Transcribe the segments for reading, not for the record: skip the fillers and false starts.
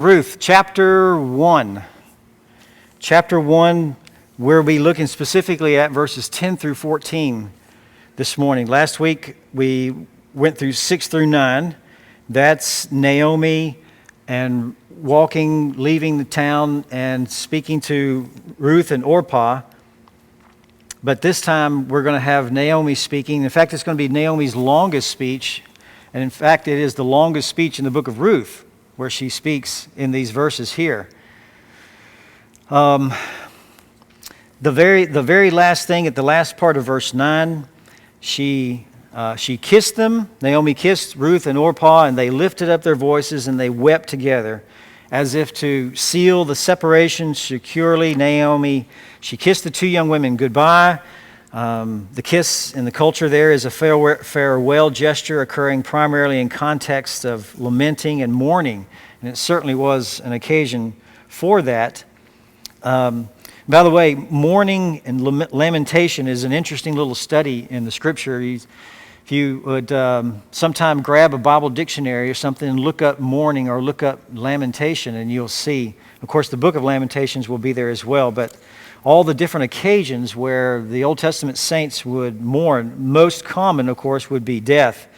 Ruth, chapter 1. Chapter 1, we'll be looking specifically at verses 10 through 14 this morning. Last week, we went through 6 through 9. That's Naomi and leaving the town and speaking to Ruth and Orpah. But this time, we're going to have Naomi speaking. In fact, it's going to be Naomi's longest speech. And in fact, it is the longest speech in the book of Ruth, where she speaks in these verses here. The very last thing at the last part of verse 9, she kissed them. Naomi kissed Ruth and Orpah, and they lifted up their voices and they wept together, as if to seal the separation securely. Naomi, she kissed the two young women goodbye. The kiss in the culture there is a farewell gesture occurring primarily in context of lamenting and mourning, and it certainly was an occasion for that. By the way, mourning and lamentation is an interesting little study in the Scripture. If you would sometime grab a Bible dictionary or something and look up mourning or look up lamentation, and you'll see, of course, the book of Lamentations will be there as well, but all the different occasions where the Old Testament saints would mourn. Most common, of course, would be death.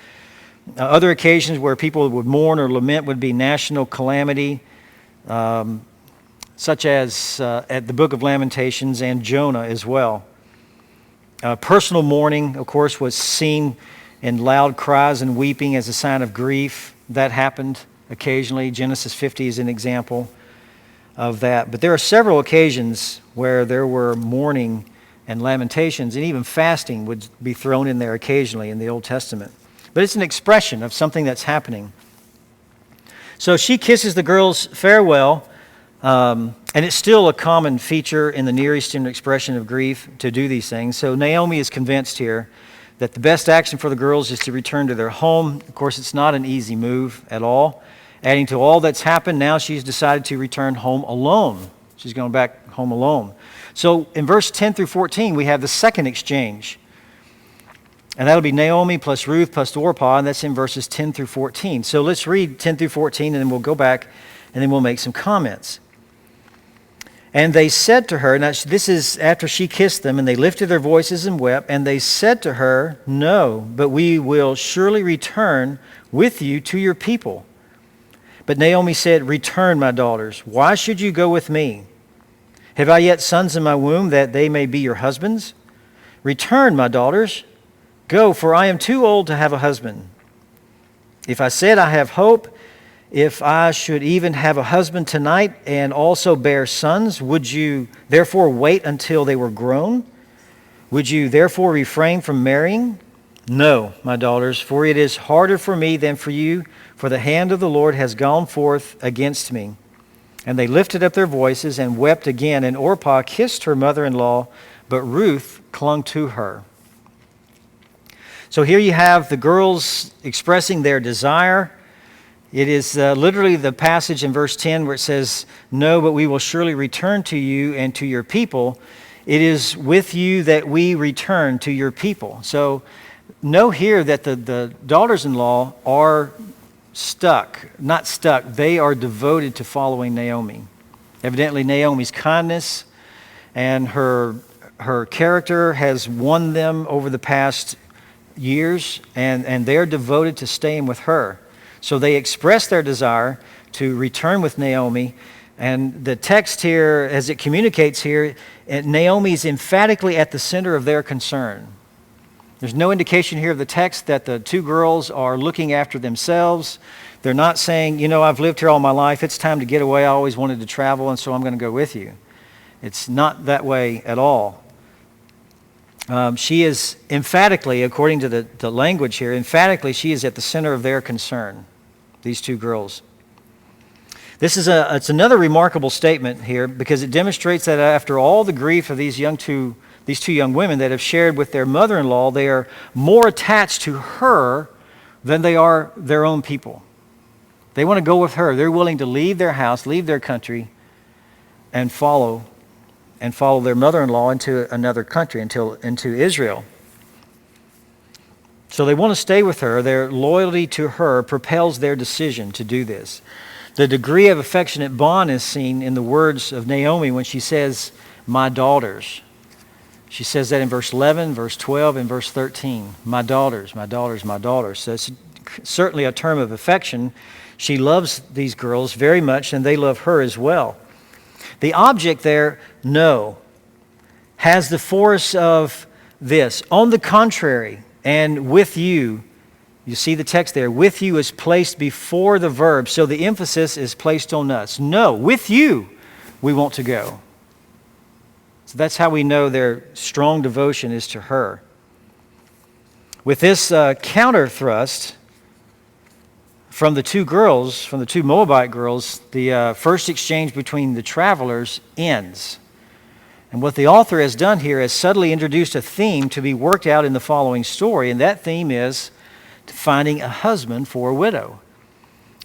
Other occasions where people would mourn or lament would be national calamity, such as at the book of Lamentations and Jonah as well. Personal mourning, of course, was seen in loud cries and weeping as a sign of grief. That happened occasionally. Genesis 50 is an example of that. But there are several occasions where there were mourning and lamentations, and even fasting would be thrown in there occasionally in the Old Testament. But it's an expression of something that's happening. So she kisses the girls farewell, and it's still a common feature in the Near Eastern expression of grief to do these things. So Naomi is convinced here that the best action for the girls is to return to their home. Of course, it's not an easy move at all. Adding to all that's happened, now she's decided to return home alone. She's going back home alone. So in verse 10 through 14, we have the second exchange. And that'll be Naomi plus Ruth plus Orpah, and that's in verses 10 through 14. So let's read 10 through 14, and then we'll go back, and then we'll make some comments. And they said to her, now this is after she kissed them, and they lifted their voices and wept, and they said to her, "No, but we will surely return with you to your people." But Naomi said, "Return, my daughters. Why should you go with me? Have I yet sons in my womb that they may be your husbands? Return, my daughters. Go, for I am too old to have a husband. If I said I have hope, if I should even have a husband tonight and also bear sons, would you therefore wait until they were grown? Would you therefore refrain from marrying? No, my daughters, for it is harder for me than for you, for the hand of the Lord has gone forth against me." And they lifted up their voices and wept again, and Orpah kissed her mother-in-law, but Ruth clung to her. So here you have the girls expressing their desire. It is literally the passage in verse 10 where it says, "No, but we will surely return to you and to your people. It is with you that we return to your people." So know here that the daughters-in-law are not stuck. They are devoted to following Naomi. Evidently, Naomi's kindness and her character has won them over the past years, and they're devoted to staying with her. So they express their desire to return with Naomi. And the text here, as it communicates here, Naomi is emphatically at the center of their concern. There's no indication here of the text that the two girls are looking after themselves. They're not saying, I've lived here all my life. It's time to get away. I always wanted to travel, and so I'm going to go with you. It's not that way at all. She is emphatically, according to the language here, emphatically she is at the center of their concern, these two girls. It's another remarkable statement here because it demonstrates that after all the grief of these two young women that have shared with their mother-in-law, they are more attached to her than they are their own people. They want to go with her. They're willing to leave their house, leave their country, and follow their mother-in-law into another country, into Israel. So they want to stay with her. Their loyalty to her propels their decision to do this. The degree of affectionate bond is seen in the words of Naomi when she says, "My daughters." She says that in verse 11, verse 12, and verse 13. My daughters, my daughters, my daughters. So it's certainly a term of affection. She loves these girls very much, and they love her as well. The object there, no, has the force of this. On the contrary, and with you, you see the text there, with you is placed before the verb, so the emphasis is placed on us. No, with you we want to go. So that's how we know their strong devotion is to her. With this counter thrust from the two girls, from the two Moabite girls, the first exchange between the travelers ends. And what the author has done here is subtly introduced a theme to be worked out in the following story, and that theme is finding a husband for a widow.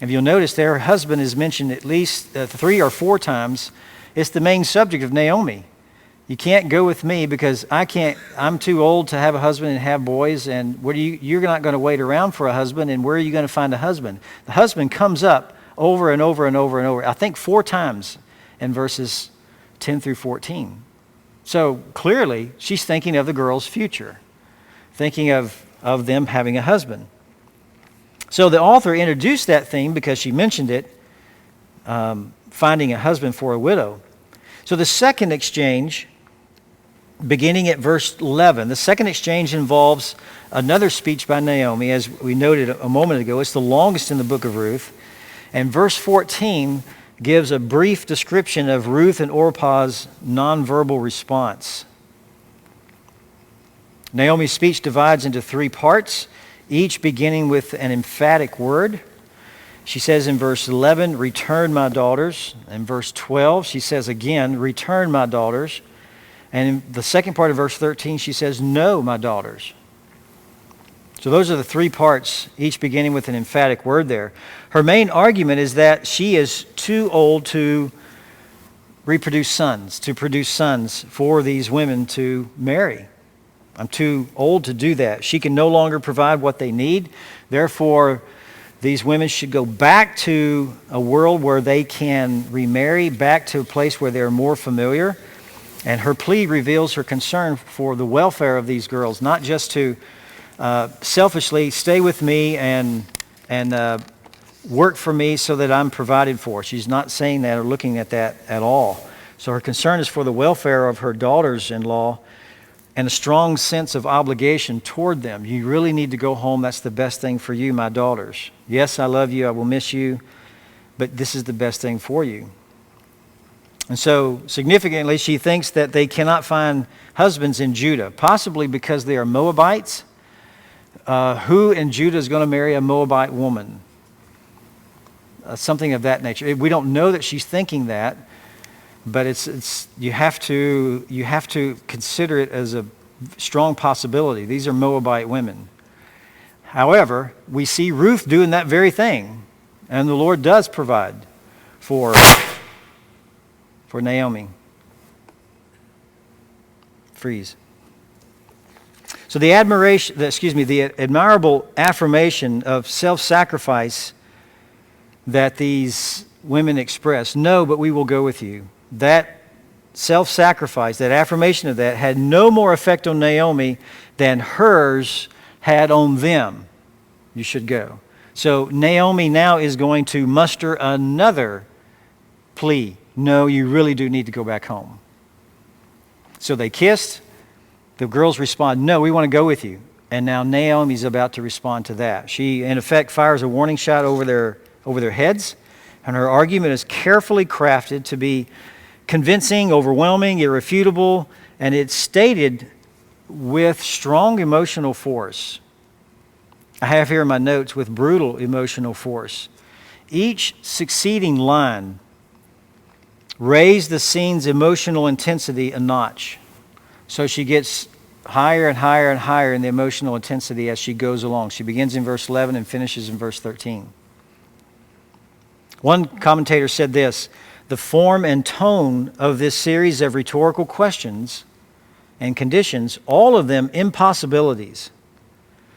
If you'll notice there, her husband is mentioned at least 3 or 4 times. It's the main subject of Naomi. You can't go with me because I'm too old to have a husband and have boys, and you're not going to wait around for a husband, and where are you going to find a husband? The husband comes up over and over and over and over, I think 4 times in verses 10 through 14. So clearly, she's thinking of the girl's future, thinking of them having a husband. So the author introduced that theme because she mentioned it, finding a husband for a widow. So the second exchange, beginning at verse 11, the second exchange involves another speech by Naomi, as we noted a moment ago. It's the longest in the book of Ruth. And verse 14 gives a brief description of Ruth and Orpah's nonverbal response. Naomi's speech divides into 3 parts, each beginning with an emphatic word. She says in verse 11, "Return, my daughters." In verse 12, she says again, "Return, my daughters." And in the second part of verse 13, she says, "No, my daughters." So those are the 3 parts, each beginning with an emphatic word there. Her main argument is that she is too old to produce sons for these women to marry. I'm too old to do that. She can no longer provide what they need. Therefore, these women should go back to a world where they can remarry, back to a place where they're more familiar. And her plea reveals her concern for the welfare of these girls, not just to selfishly stay with me and work for me so that I'm provided for. She's not saying that or looking at that at all. So her concern is for the welfare of her daughters-in-law and a strong sense of obligation toward them. You really need to go home. That's the best thing for you, my daughters. Yes, I love you. I will miss you. But this is the best thing for you. And so, significantly, she thinks that they cannot find husbands in Judah, possibly because they are Moabites. Who in Judah is going to marry a Moabite woman? Something of that nature. We don't know that she's thinking that, but you have to consider it as a strong possibility. These are Moabite women. However, we see Ruth doing that very thing, and the Lord does provide for Naomi. Freeze. So the admirable affirmation of self-sacrifice that these women express, "No, but we will go with you." That self-sacrifice, that affirmation of that, had no more effect on Naomi than hers had on them. You should go. So Naomi now is going to muster another plea. No, you really do need to go back home. So they kissed. The girls respond, "No, we want to go with you." And now Naomi's about to respond to that. She, in effect, fires a warning shot over their heads. And her argument is carefully crafted to be convincing, overwhelming, irrefutable, and it's stated with strong emotional force. I have here in my notes, with brutal emotional force. Each succeeding line raised the scene's emotional intensity a notch. So she gets higher and higher and higher in the emotional intensity as she goes along. She begins in verse 11 and finishes in verse 13. One commentator said this: "The form and tone of this series of rhetorical questions and conditions, all of them impossibilities,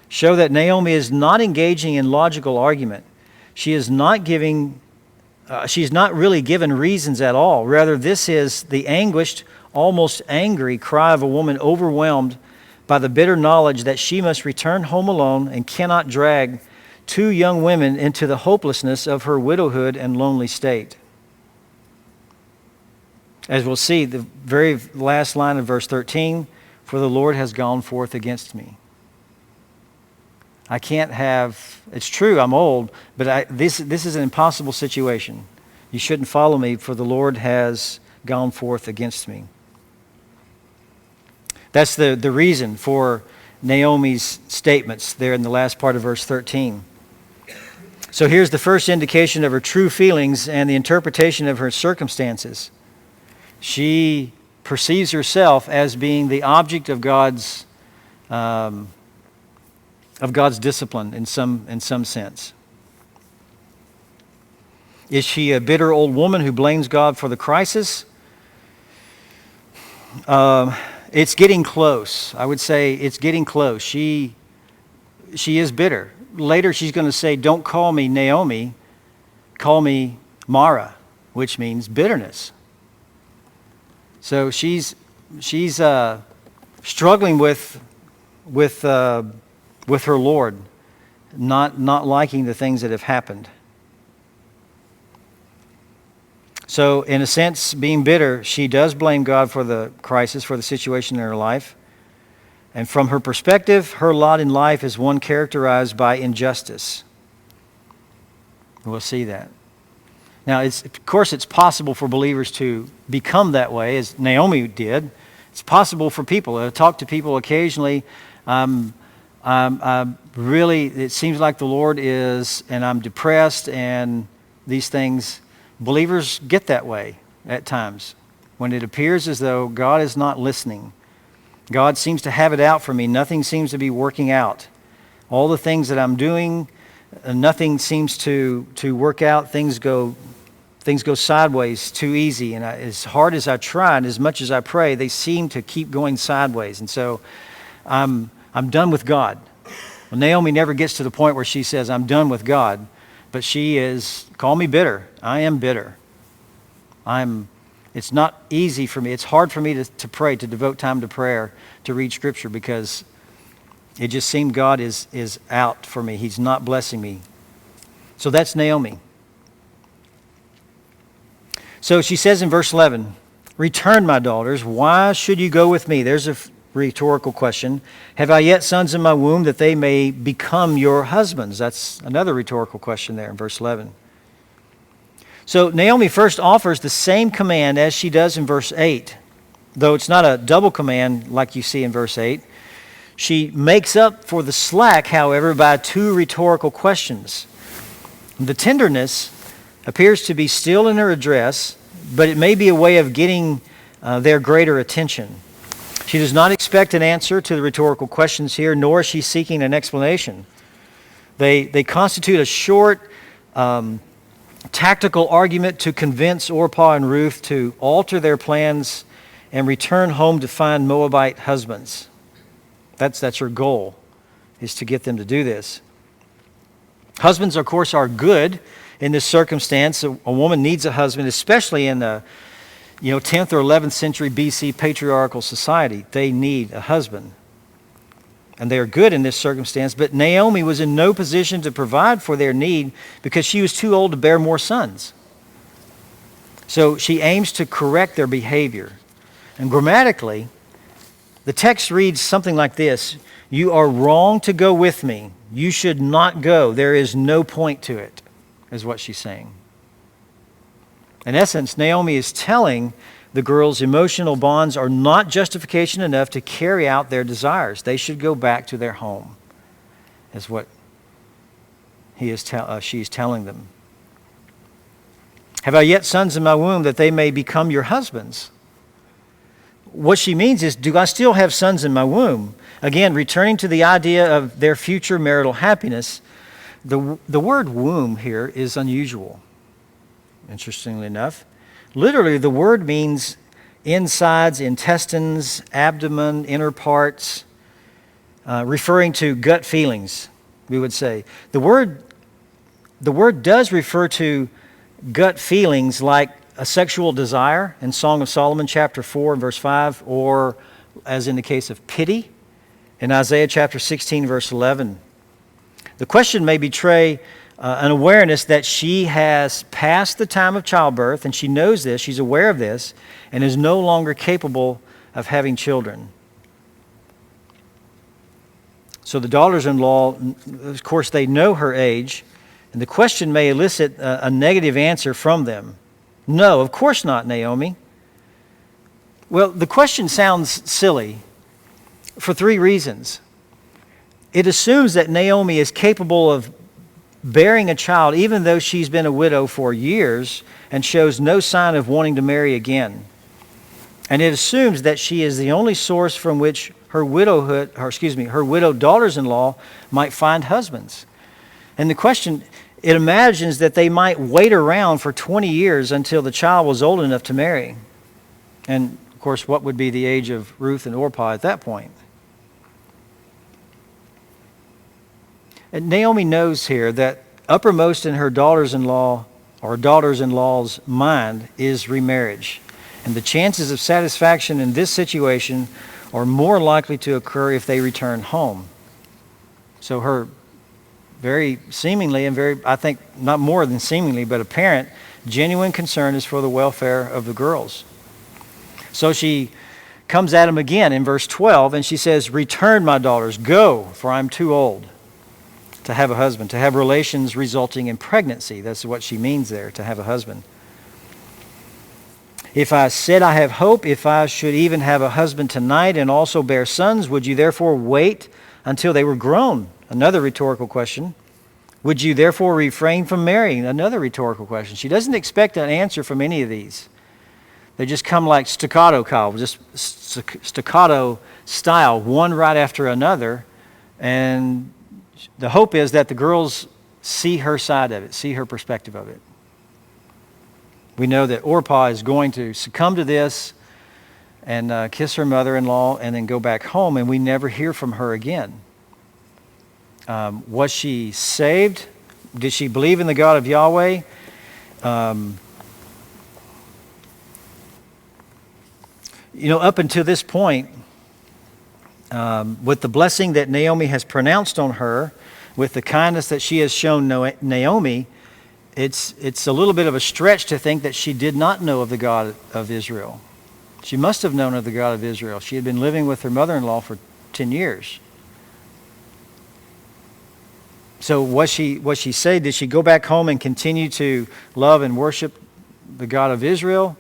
show that Naomi is not engaging in logical argument. She is not giving she's not really given reasons at all. Rather, this is the anguished, almost angry cry of a woman overwhelmed by the bitter knowledge that she must return home alone and cannot drag two young women into the hopelessness of her widowhood and lonely state. As we'll see, the very last line of verse 13, "For the Lord has gone forth against me." I can't have, it's true, I'm old, but this is an impossible situation. You shouldn't follow me, for the Lord has gone forth against me. That's the reason for Naomi's statements there in the last part of verse 13. So here's the first indication of her true feelings and the interpretation of her circumstances. She perceives herself as being the object of God's discipline in some sense. Is she a bitter old woman who blames God for the crisis? It's getting close. I would say it's getting close. She is bitter. Later she's going to say, "Don't call me Naomi, call me Mara," which means bitterness. So she's struggling with her Lord, not liking the things that have happened. So in a sense, being bitter, she does blame God for the crisis, for the situation in her life. And from her perspective, her lot in life is one characterized by injustice. We'll see that. Now, of course, it's possible for believers to become that way, as Naomi did. It's possible for people. I talk to people occasionally. Really, it seems like the Lord is, and I'm depressed, and these things. Believers get that way at times when it appears as though God is not listening. God seems to have it out for me. Nothing seems to be working out. All the things that I'm doing, nothing seems to work out. Things go sideways too easy. And as hard as I try and as much as I pray, they seem to keep going sideways. And so I'm done with God. Well, Naomi never gets to the point where she says, "I'm done with God." But she is, call me bitter. I am bitter. It's not easy for me. It's hard for me to pray, to devote time to prayer, to read Scripture, because it just seems God is out for me. He's not blessing me. So that's Naomi. So she says in verse 11, "Return, my daughters. Why should you go with me?" There's a rhetorical question. "Have I yet sons in my womb that they may become your husbands?" That's another rhetorical question there in verse 11. So Naomi first offers the same command as she does in verse 8, though it's not a double command like you see in verse 8. She makes up for the slack, however, by two rhetorical questions. The tenderness appears to be still in her address, but it may be a way of getting their greater attention. She does not expect an answer to the rhetorical questions here, nor is she seeking an explanation. They constitute a short, tactical argument to convince Orpah and Ruth to alter their plans and return home to find Moabite husbands. That's her goal, is to get them to do this. Husbands, of course, are good in this circumstance. A woman needs a husband, especially in the 10th or 11th century BC patriarchal society. They need a husband. And they are good in this circumstance, but Naomi was in no position to provide for their need because she was too old to bear more sons. So she aims to correct their behavior. And grammatically, the text reads something like this: "You are wrong to go with me. You should not go. There is no point to it," is what she's saying. In essence, Naomi is telling the girls emotional bonds are not justification enough to carry out their desires. They should go back to their home, is what she's telling them. "Have I yet sons in my womb that they may become your husbands?" What she means is, do I still have sons in my womb? Again, returning to the idea of their future marital happiness, the word womb here is unusual. Interestingly enough, literally the word means insides, intestines, abdomen, inner parts, referring to gut feelings, we would say. The word does refer to gut feelings like a sexual desire in Song of Solomon chapter 4 and verse 5, or as in the case of pity in Isaiah chapter 16 verse 11. The question may betray an awareness that she has passed the time of childbirth, and she knows this, she's aware of this, and is no longer capable of having children. So the daughters-in-law, of course, they know her age, and the question may elicit a negative answer from them. No, of course not, Naomi. Well, the question sounds silly for three reasons. It assumes that Naomi is capable of bearing a child even though she's been a widow for years and shows no sign of wanting to marry again. And it assumes that she is the only source from which her widowed daughters-in-law might find husbands. And the question, it imagines that they might wait around for 20 years until the child was old enough to marry. And of course, what would be the age of Ruth and Orpah at that point? And Naomi knows here that uppermost in her daughters-in-law or daughters-in-law's mind is remarriage. And the chances of satisfaction in this situation are more likely to occur if they return home. So her very seemingly and very, I think not more than seemingly, but apparent, genuine concern is for the welfare of the girls. So she comes at him again in verse 12 and she says, "Return, my daughters, go, for I'm too old to have a husband," to have relations resulting in pregnancy. That's what she means there, to have a husband. "If I said I have hope, if I should even have a husband tonight and also bear sons, would you therefore wait until they were grown?" Another rhetorical question. "Would you therefore refrain from marrying?" Another rhetorical question. She doesn't expect an answer from any of these. They just come like staccato, Kyle, just staccato style, one right after another. And the hope is that the girls see her side of it, see her perspective of it. We know that Orpah is going to succumb to this and kiss her mother-in-law and then go back home, and we never hear from her again. Was she saved? Did she believe in the God of Yahweh? Up until this point, with the blessing that Naomi has pronounced on her, with the kindness that she has shown Naomi, it's a little bit of a stretch to think that she did not know of the God of Israel. She must have known of the God of Israel. She had been living with her mother-in-law for 10 years. So was she saved? Did she go back home and continue to love and worship the God of Israel,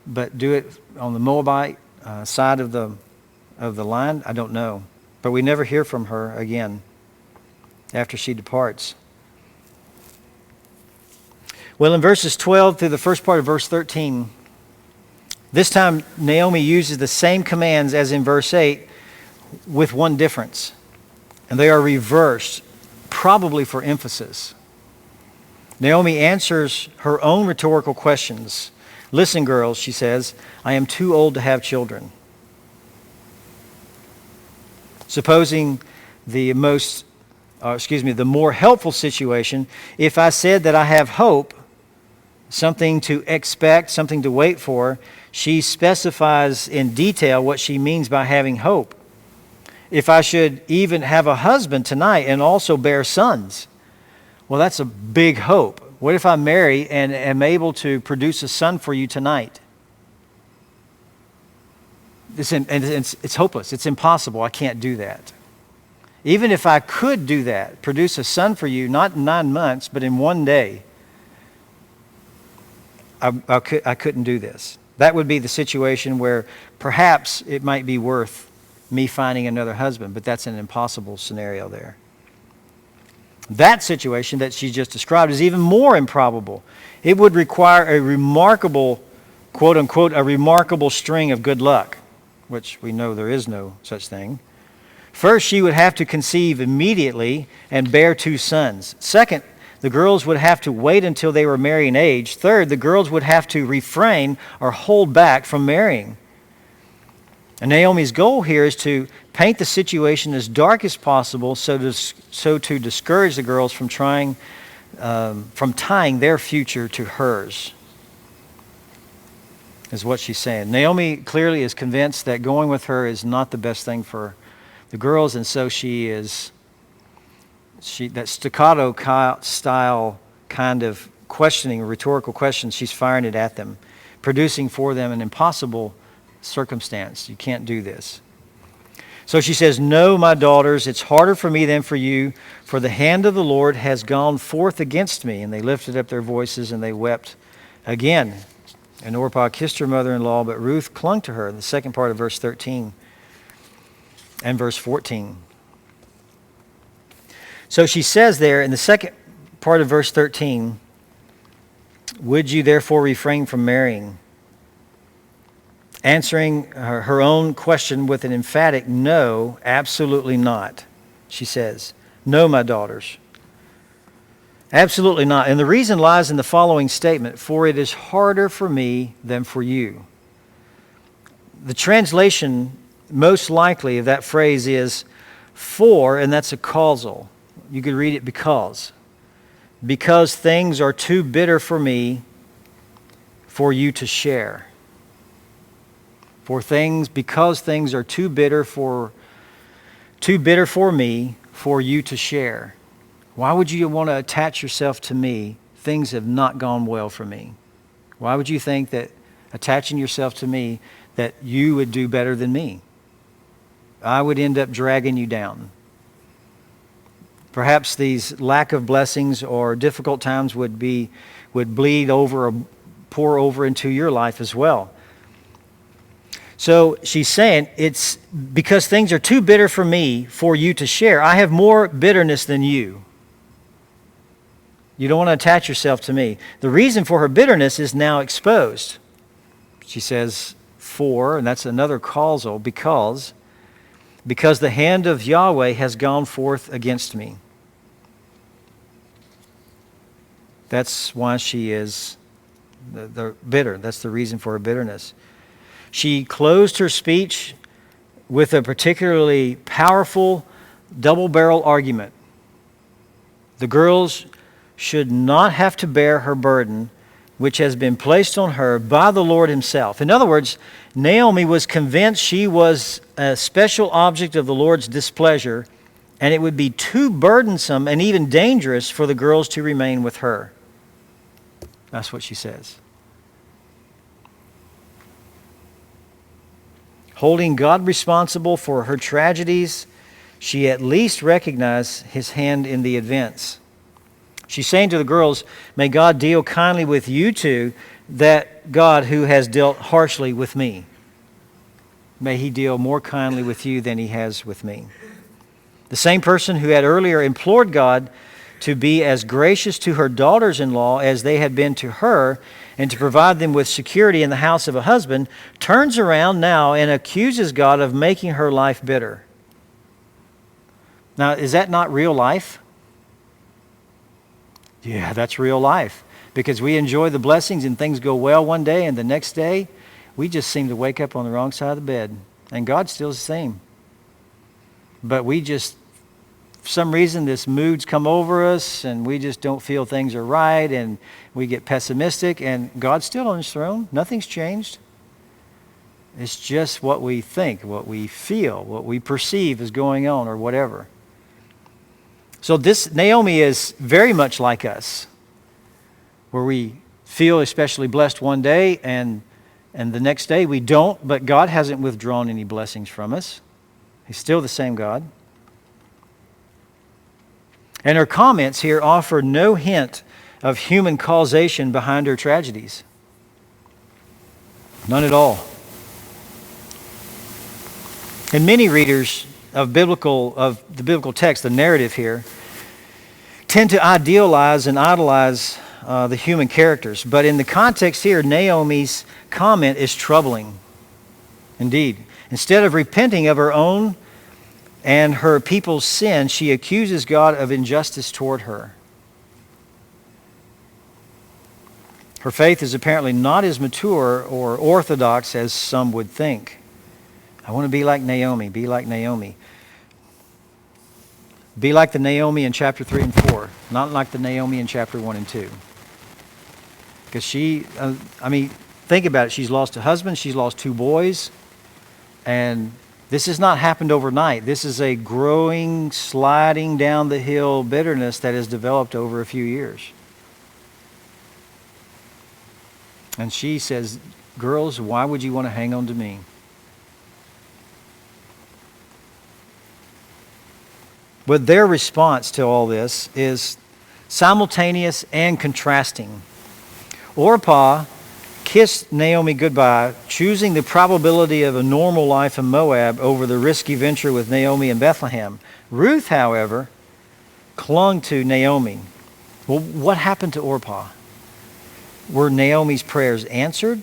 but do it on the Moabite side of the line? I don't know. But we never hear from her again after she departs. Well, in verses 12 through the first part of verse 13, this time Naomi uses the same commands as in verse 8 with one difference. And they are reversed, probably for emphasis. Naomi answers her own rhetorical questions. "Listen, girls," she says, "I am too old to have children." Supposing the more helpful situation, if I said that I have hope, something to expect, something to wait for, she specifies in detail what she means by having hope. If I should even have a husband tonight and also bear sons, well, that's a big hope. What if I marry and am able to produce a son for you tonight? It's hopeless. It's impossible. I can't do that. Even if I could do that, produce a son for you, not in 9 months, but in one day, I couldn't do this. That would be the situation where perhaps it might be worth me finding another husband, but that's an impossible scenario there. That situation that she just described is even more improbable. It would require a remarkable, quote unquote, a remarkable string of good luck, which we know there is no such thing. First, she would have to conceive immediately and bear 2 sons. Second, the girls would have to wait until they were marrying age. Third, the girls would have to refrain or hold back from marrying. And Naomi's goal here is to paint the situation as dark as possible so to discourage the girls from trying from tying their future to hers, is what she's saying. Naomi clearly is convinced that going with her is not the best thing for the girls, and so that staccato style kind of questioning, rhetorical questions, she's firing it at them, producing for them an impossible circumstance. You can't do this. So she says, "No, my daughters, it's harder for me than for you, for the hand of the Lord has gone forth against me." And they lifted up their voices and they wept again. And Orpah kissed her mother-in-law, but Ruth clung to her, in the second part of verse 13 and verse 14. So she says there in the second part of verse 13, "Would you therefore refrain from marrying?" Answering her own question with an emphatic no, absolutely not. She says, "No, my daughters. Absolutely not. And the reason lies in the following statement, "For it is harder for me than for you." The translation most likely of that phrase is "for," and that's a causal. You could read it because. Because things are too bitter for me for you to share. Because things are too bitter for me for you to share. Why would you want to attach yourself to me? Things have not gone well for me. Why would you think that attaching yourself to me, that you would do better than me? I would end up dragging you down. Perhaps these lack of blessings or difficult times would bleed over or pour over into your life as well. So she's saying, it's because things are too bitter for me for you to share. I have more bitterness than you. You don't want to attach yourself to me. The reason for her bitterness is now exposed. She says, "For," and that's another causal, because the hand of Yahweh has gone forth against me. That's why she is bitter. That's the reason for her bitterness. She closed her speech with a particularly powerful double-barrel argument. The girls should not have to bear her burden, which has been placed on her by the Lord himself. In other words, Naomi was convinced she was a special object of the Lord's displeasure, and it would be too burdensome and even dangerous for the girls to remain with her. That's what she says. Holding God responsible for her tragedies, she at least recognized his hand in the events. She's saying to the girls, "May God deal kindly with you too, that God who has dealt harshly with me. May he deal more kindly with you than he has with me." The same person who had earlier implored God to be as gracious to her daughters-in-law as they had been to her, and to provide them with security in the house of a husband, turns around now and accuses God of making her life bitter. Now, is that not real life? Yeah, that's real life. Because we enjoy the blessings and things go well one day, and the next day, we just seem to wake up on the wrong side of the bed. And God's still the same. But we just, for some reason, this mood's come over us, and we just don't feel things are right, and we get pessimistic, and God's still on his throne. Nothing's changed. It's just what we think, what we feel, what we perceive is going on, or whatever. So this Naomi is very much like us, where we feel especially blessed one day, and the next day we don't, but God hasn't withdrawn any blessings from us. He's still the same God. And her comments here offer no hint of human causation behind her tragedies. None at all. And many readers of the biblical text, the narrative here, tend to idealize and idolize the human characters. But in the context here, Naomi's comment is troubling. Indeed. Instead of repenting of her own and her people's sin, she accuses God of injustice toward her. Her faith is apparently not as mature or orthodox as some would think. I want to be like Naomi, be like Naomi. Be like the Naomi in chapter 3 and 4, not like the Naomi in chapter 1 and 2. Because think about it. She's lost a husband. She's lost 2 boys. And this has not happened overnight. This is a growing, sliding down the hill bitterness that has developed over a few years. And she says, girls, why would you want to hang on to me? But their response to all this is simultaneous and contrasting. Orpah kissed Naomi goodbye, choosing the probability of a normal life in Moab over the risky venture with Naomi in Bethlehem. Ruth, however, clung to Naomi. Well, what happened to Orpah? Were Naomi's prayers answered?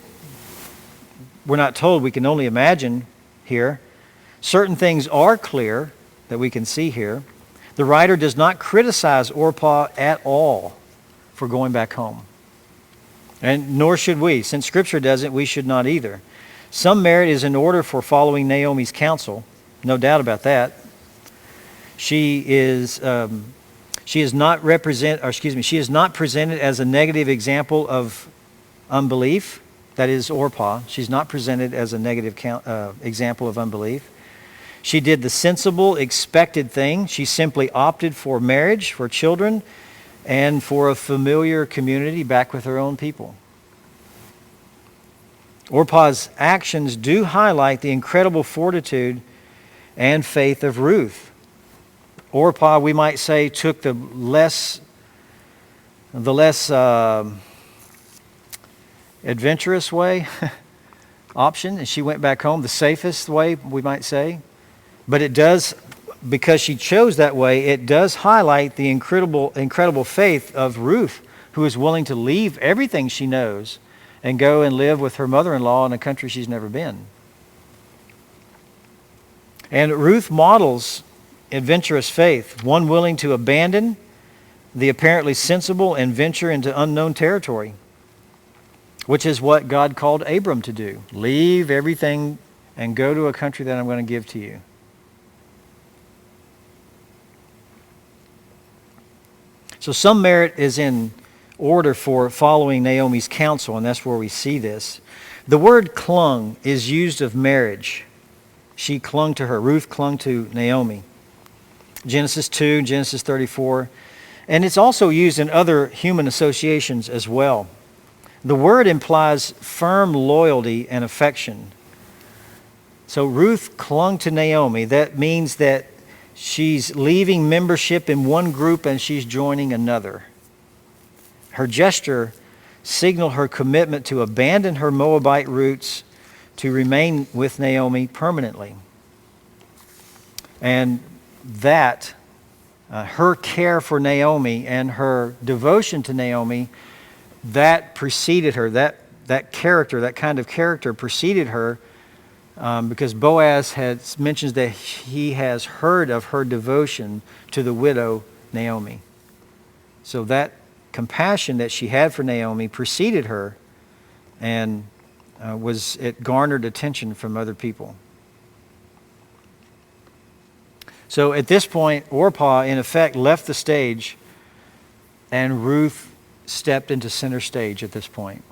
We're not told. We can only imagine here. Certain things are clear that we can see here. The writer does not criticize Orpah at all for going back home. And nor should we. Since Scripture doesn't, we should not either. Some merit is in order for following Naomi's counsel. No doubt about that. She is not presented as a negative example of unbelief. That is Orpah. She's not presented as a negative example of unbelief. She did the sensible, expected thing. She simply opted for marriage, for children, and for a familiar community back with her own people. Orpah's actions do highlight the incredible fortitude and faith of Ruth. Orpah, we might say, took the less adventurous way option, and she went back home, the safest way, we might say. But it does, because she chose that way, it does highlight the incredible faith of Ruth, who is willing to leave everything she knows and go and live with her mother-in-law in a country she's never been. And Ruth models adventurous faith, one willing to abandon the apparently sensible and venture into unknown territory, which is what God called Abram to do. Leave everything and go to a country that I'm going to give to you. So some merit is in order for following Naomi's counsel, and that's where we see this. The word clung is used of marriage. She clung to her. Ruth clung to Naomi. Genesis 2, Genesis 34. And it's also used in other human associations as well. The word implies firm loyalty and affection. So Ruth clung to Naomi. That means that she's leaving membership in one group and she's joining another. Her gesture signaled her commitment to abandon her Moabite roots to remain with Naomi permanently. And that, her care for Naomi and her devotion to Naomi, that preceded her. That kind of character preceded her, because Boaz mentions that he has heard of her devotion to the widow Naomi. So that compassion that she had for Naomi preceded her, and it garnered attention from other people. So at this point, Orpah, in effect, left the stage, and Ruth stepped into center stage at this point.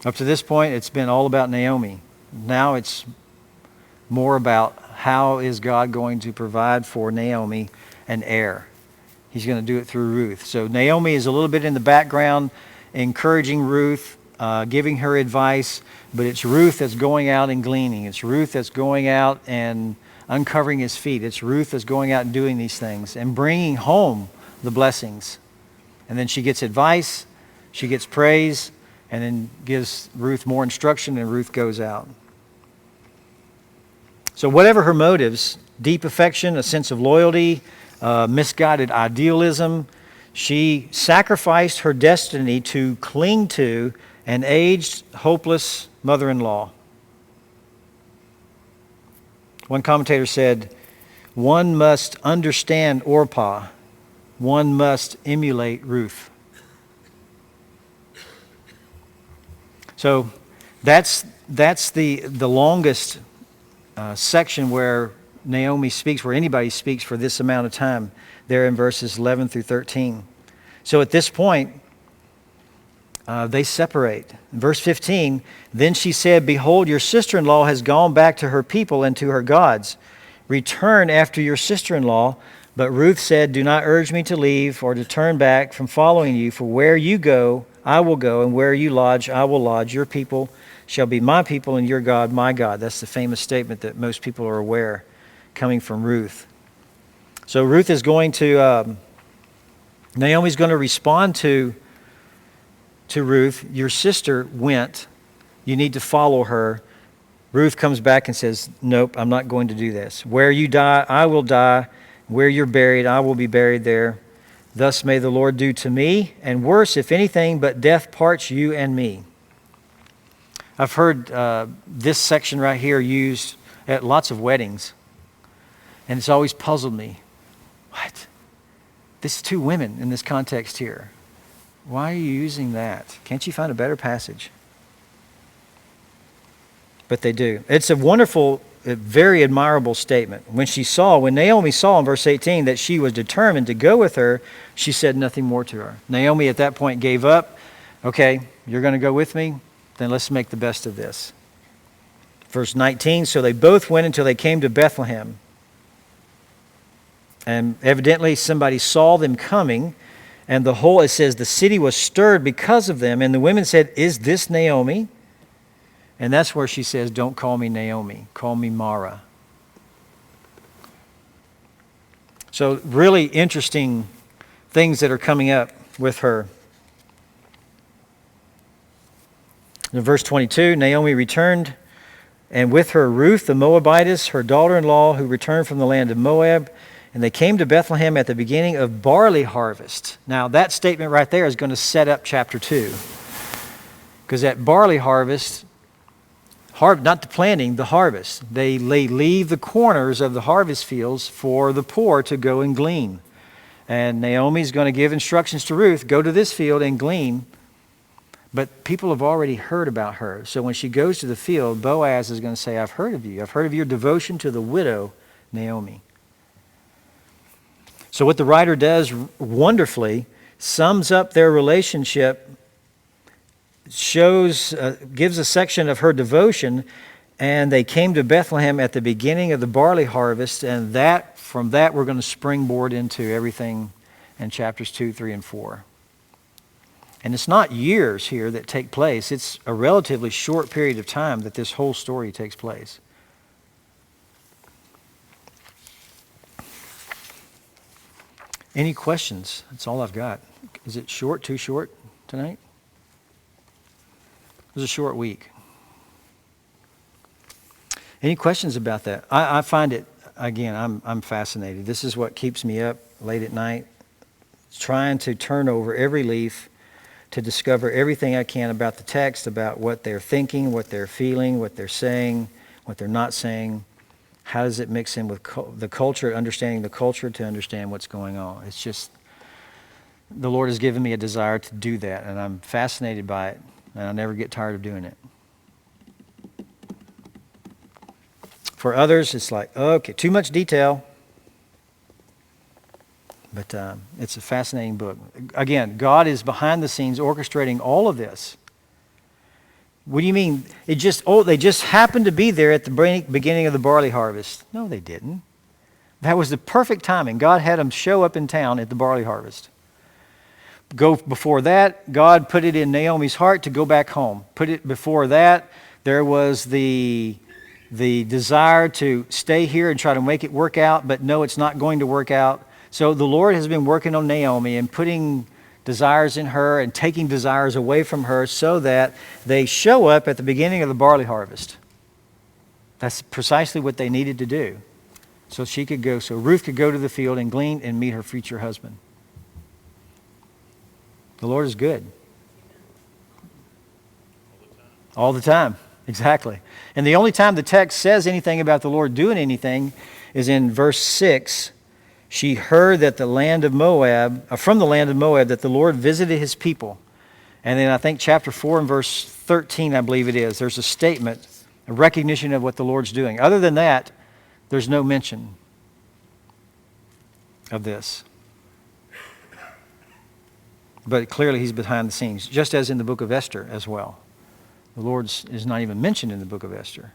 Up to this point, it's been all about Naomi. Now it's more about how is God going to provide for Naomi an heir. He's going to do it through Ruth. So Naomi is a little bit in the background, encouraging Ruth, giving her advice, but it's Ruth that's going out and gleaning. It's Ruth that's going out and uncovering his feet. It's Ruth that's going out and doing these things and bringing home the blessings. And then she gets advice, she gets praise, and then gives Ruth more instruction, and Ruth goes out. So whatever her motives, deep affection, a sense of loyalty, misguided idealism, she sacrificed her destiny to cling to an aged, hopeless mother-in-law. One commentator said, one must understand Orpah, one must emulate Ruth. So that's the longest section where Naomi speaks, where anybody speaks for this amount of time, there in verses 11 through 13. So at this point, they separate. In verse 15, then she said, behold, your sister-in-law has gone back to her people and to her gods. Return after your sister-in-law. But Ruth said, do not urge me to leave or to turn back from following you, for where you go, I will go, and where you lodge, I will lodge. Your people shall be my people, and your God, my God. That's the famous statement that most people are aware, coming from Ruth. So Ruth is going to, Naomi's going to respond to Ruth. Your sister went. You need to follow her. Ruth comes back and says, nope, I'm not going to do this. Where you die, I will die. Where you're buried, I will be buried there. Thus may the Lord do to me, and worse, if anything, but death parts you and me. I've heard this section right here used at lots of weddings, and it's always puzzled me. What? This is two women in this context here. Why are you using that? Can't you find a better passage? But they do. It's a wonderful, a very admirable statement. When Naomi saw in verse 18 that she was determined to go with her, she said nothing more to her. Naomi at that point gave up. Okay, you're going to go with me? Then let's make the best of this. Verse 19, so they both went until they came to Bethlehem. And evidently somebody saw them coming, and it says the city was stirred because of them. And the women said, is this Naomi? And that's where she says, don't call me Naomi, call me Mara. So really interesting things that are coming up with her. In verse 22, Naomi returned, and with her Ruth the Moabitess, her daughter-in-law, who returned from the land of Moab, and they came to Bethlehem at the beginning of barley harvest. Now that statement right there is going to set up chapter 2. Because at barley harvest, not the planting, the harvest. They leave the corners of the harvest fields for the poor to go and glean. And Naomi's going to give instructions to Ruth, go to this field and glean. But people have already heard about her. So when she goes to the field, Boaz is going to say, I've heard of you. I've heard of your devotion to the widow, Naomi. So what the writer does wonderfully sums up their relationship, gives a section of her devotion, and they came to Bethlehem at the beginning of the barley harvest, and from that we're going to springboard into everything in chapters 2, 3, and 4. And it's not years here that take place. It's a relatively short period of time that this whole story takes place. Any questions? That's all I've got. Is it short, too short tonight? It was a short week. Any questions about that? I find it, again, I'm fascinated. This is what keeps me up late at night, trying to turn over every leaf to discover everything I can about the text, about what they're thinking, what they're feeling, what they're saying, what they're not saying. How does it mix in with the culture, understanding the culture to understand what's going on? It's just, the Lord has given me a desire to do that, and I'm fascinated by it. And I'll never get tired of doing it. For others, it's like, okay, too much detail. But it's a fascinating book. Again, God is behind the scenes orchestrating all of this. What do you mean? They just happened to be there at the beginning of the barley harvest. No, they didn't. That was the perfect timing. God had them show up in town at the barley harvest. Before that, God put it in Naomi's heart to go back home. Before that, there was the desire to stay here and try to make it work out, but no, it's not going to work out. So the Lord has been working on Naomi and putting desires in her and taking desires away from her so that they show up at the beginning of the barley harvest. That's precisely what they needed to do. So Ruth could go to the field and glean and meet her future husband. The Lord is good. All the time. Exactly. And the only time the text says anything about the Lord doing anything is in verse 6. She heard that from the land of Moab, that the Lord visited his people. And then I think chapter 4 and verse 13, I believe it is, there's a statement, a recognition of what the Lord's doing. Other than that, there's no mention of this. But clearly he's behind the scenes, just as in the book of Esther as well. The Lord is not even mentioned in the book of Esther,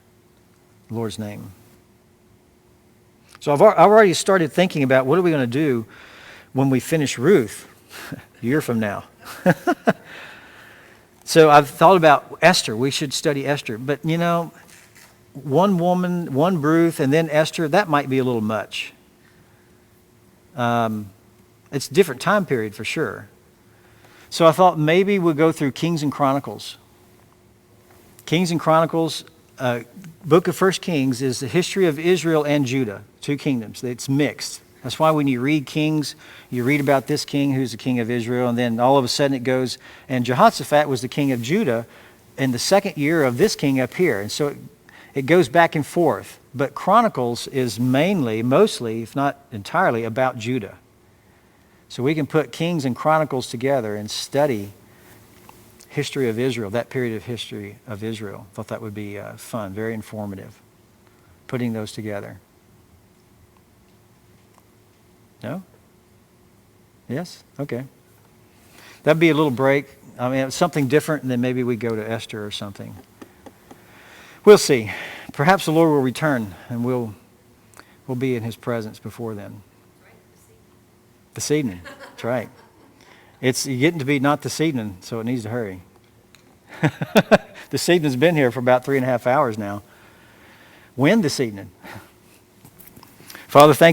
the Lord's name. So I've already started thinking about what are we going to do when we finish Ruth a year from now. So I've thought about Esther. We should study Esther. But, you know, one woman, one Ruth, and then Esther, that might be a little much. It's a different time period for sure. So I thought maybe we'll go through Kings and Chronicles. Kings and Chronicles, book of 1 Kings is the history of Israel and Judah, two kingdoms. It's mixed. That's why when you read Kings, you read about this king who's the king of Israel, and then all of a sudden it goes, and Jehoshaphat was the king of Judah in the second year of this king up here. And so it goes back and forth. But Chronicles is mostly, if not entirely, about Judah. So we can put Kings and Chronicles together and study history of Israel, that period of history of Israel. Thought that would be fun, very informative, putting those together. No? Yes? Okay. That'd be a little break. I mean, something different, and then maybe we go to Esther or something. We'll see. Perhaps the Lord will return, and we'll be in His presence before then. This evening. That's right. It's getting to be not this evening, so it needs to hurry. This evening's been here for about 3.5 hours now. When this evening? Father, thank you.